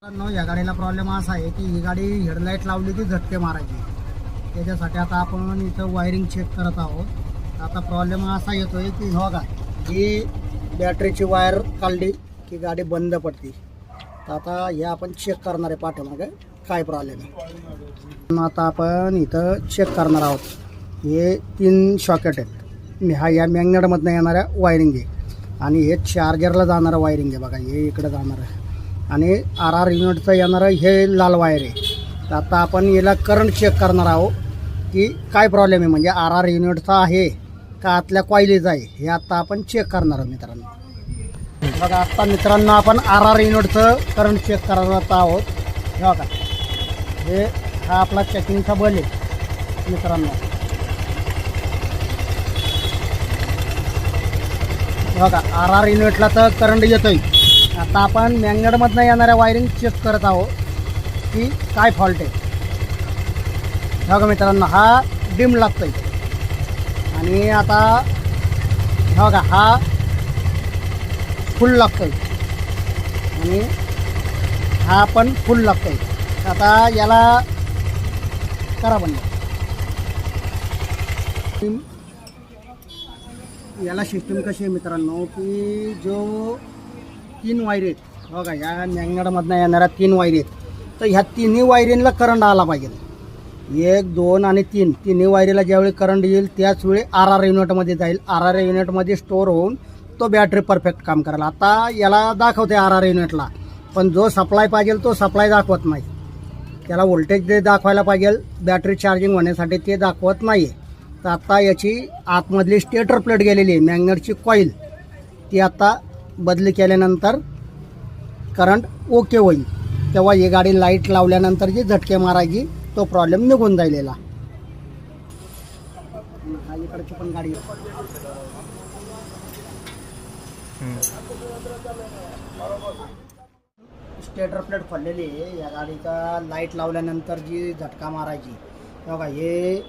या गाडीला प्रॉब्लेम असा आहे की ही गाडी हेडलाईट लावली की झटके मारायची. त्याच्यासाठी आता आपण इथं वायरिंग चेक करत आहोत. आता प्रॉब्लेम असा येतोय की बघा ही बॅटरीची वायर काढली की गाडी बंद पडते. तर आता हे आपण चेक करणार आहे पाठीमागे काय प्रॉब्लेम आहे. आता आपण इथं चेक करणार आहोत. हे 3 शॉकेट आहेत. हा या मॅग्नेटमधनं येणाऱ्या वायरिंग आहे आणि हे चार्जरला जाणारं वायरिंग आहे. बघा हे इकडं जाणार आहे आणि RR युनिटचं येणारं हे लाल वायर आहे. तर आता आपण याला करंट चेक करणार आहोत की काय प्रॉब्लेम आहे, म्हणजे RR युनिटचा आहे का आतल्या कॉइलीचा आहे हे आता आपण चेक करणार आहोत मित्रांनो. बघा आत्ता मित्रांनो आपण RR युनिटचं करंट चेक करत आहोत. हे बघा हे हा आपला चेकिंगचा बल आहे मित्रांनो. बघा RR युनिटला तर करंट येतोय. आता आपण मॅग्नेटमधनं येणाऱ्या वायरिंग चेक करत आहोत की काय फॉल्ट आहे. बघा मित्रांनो हा डिम लागतोय आणि आता बघा हा फुल लागतोय आणि हा पण फुल लागतोय. आता याला करा बंद. याला सिस्टम कशी आहे मित्रांनो की जो 3 वायर आहेत बघा या मॅग्नेटमधनं येणाऱ्या 3 वायर आहेत. तर ह्या तिन्ही वायरींना करंट आला पाहिजे. 1, 2 आणि 3 तिन्ही वायरीला ज्यावेळी करंट येईल त्याचवेळी RR युनिटमध्ये जाईल. RR युनिटमध्ये स्टोअर होऊन तो बॅटरी परफेक्ट काम करेल. आता याला दाखवते RR युनिटला, पण जो सप्लाय पाहिजे तो सप्लाय दाखवत नाही. त्याला व्होल्टेज जे दाखवायला पाहिजे बॅटरी चार्जिंग होण्यासाठी ते दाखवत नाही. तर आता याची आतमधली स्टेटर प्लेट गेलेली आहे मॅग्नेटची कॉईल, ती आता बदली केल्यानंतर करंट ओके होईल. तेव्हा ही गाडी लाईट लावल्यानंतर जी झटके मारायची तो प्रॉब्लेम निघून जाईलेला. हा इकडची पण गाडी स्टेटर प्लेट खोललेली आहे. या गाडीचा लाईट लावल्यानंतर जी झटका मारायची बघा हे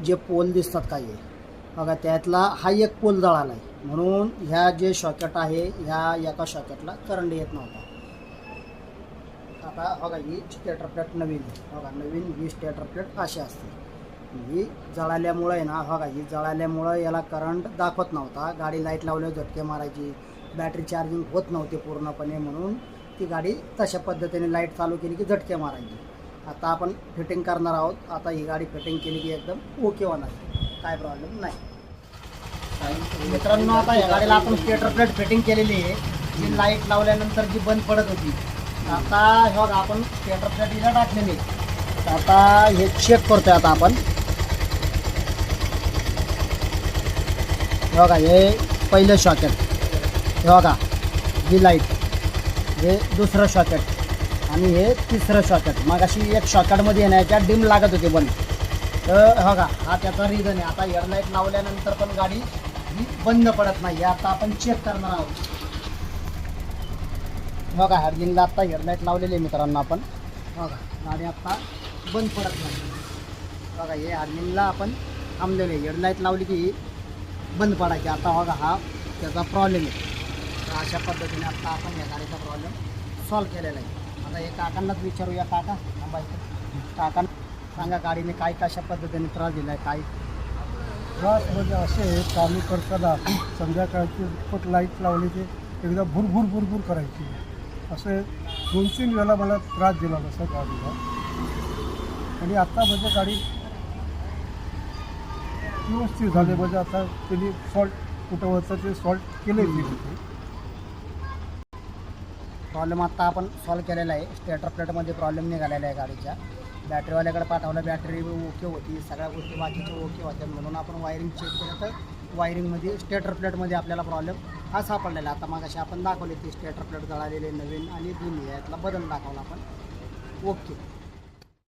जे पोल दिसतात काही बघा त्यातला हा एक पोल जळाला आहे. म्हणून ह्या जे शॉकेट आहे ह्या एका शॉकेटला करंट येत नव्हता. आता बघा ही स्टेटर प्लेट नवीन बघा नवीन ही स्टेटर प्लेट अशी असते. ही जळाल्यामुळं आहे ना बघा ही जळाल्यामुळं याला करंट दाखवत नव्हता. गाडी लाईट लावल्यावर झटके मारायची, बॅटरी चार्जिंग होत नव्हती पूर्णपणे, म्हणून ती गाडी तशा पद्धतीने लाईट चालू केली की झटके मारायची. आता आपण फिटिंग करणार आहोत. आता ही गाडी फिटिंग केली की एकदम ओके होणार, काय प्रॉब्लेम नाही. मित्रांनो आता या गाडीला आपण स्टेटर प्लेट फिटिंग केलेली आहे जी लाईट लावल्यानंतर जी बंद पडत होती. आता हे बघा आपण स्टेटर प्लेट हिला टाकलेली. आता हे चेक करतोय. आता आपण हे बघा हे पहिलं शॉकेट, हे बघा ही लाईट, हे दुसरं शॉकेट आणि हे तिसरं शॉकेट. मग अशी एक शॉकेटमध्ये येण्याच्या डिम लागत होती बंद. तर बघा हा त्याचा रिझन आहे. आता हेडलाईट लावल्यानंतर पण गाडी ही बंद पडत नाही. आता आपण चेक करणार आहोत. बघा हार्जिंगला आत्ता हेडलाईट लावलेली आहे मित्रांनो आपण. बघा गाडी आत्ता बंद पडत नाही. बघा हे हार्जिंगला आपण थांबलेले हेडलाईट लावली की बंद पडायची. आता बघा हा त्याचा प्रॉब्लेम आहे. तर अशा पद्धतीने आत्ता आपण या गाडीचा प्रॉब्लेम सॉल्व केलेला आहे. आता हे काकांनाच विचारूया. काका थांबायचं. काका सांगा गाडीने काय कशा पद्धतीने त्रास दिला आहे काय. त्रास म्हणजे असे चालू करताना संध्याकाळची फुट लाईट लावली की एकदा भुरभुर भुरभुर करायची. असे 2-3 वेळा मला त्रास दिला नसा गाडीला. आणि आत्ता म्हणजे गाडी व्यवस्थित झाली. म्हणजे आता त्यांनी सॉल्ट कुठं होतं ते सॉल्ट केले. प्रॉब्लेम आत्ता आपण सॉल्व केलेला आहे. स्टेटर प्लेटमध्ये प्रॉब्लेम निघालेला आहे गाडीच्या. बॅटरीवाल्याकडे पाठवलं, बॅटरी ओके होती, सगळ्या गोष्टी बाकीच्या ओके होत्या. म्हणून आपण वायरिंग चेक केलं तर वायरिंगमध्ये स्टेटर प्लेटमध्ये आपल्याला प्रॉब्लेम हा सापडलेला. आता मग अशी आपण दाखवली ती स्टेटर प्लेट जळालेली नवीन आणि जुनी यातला बदल दाखवला आपण. ओके.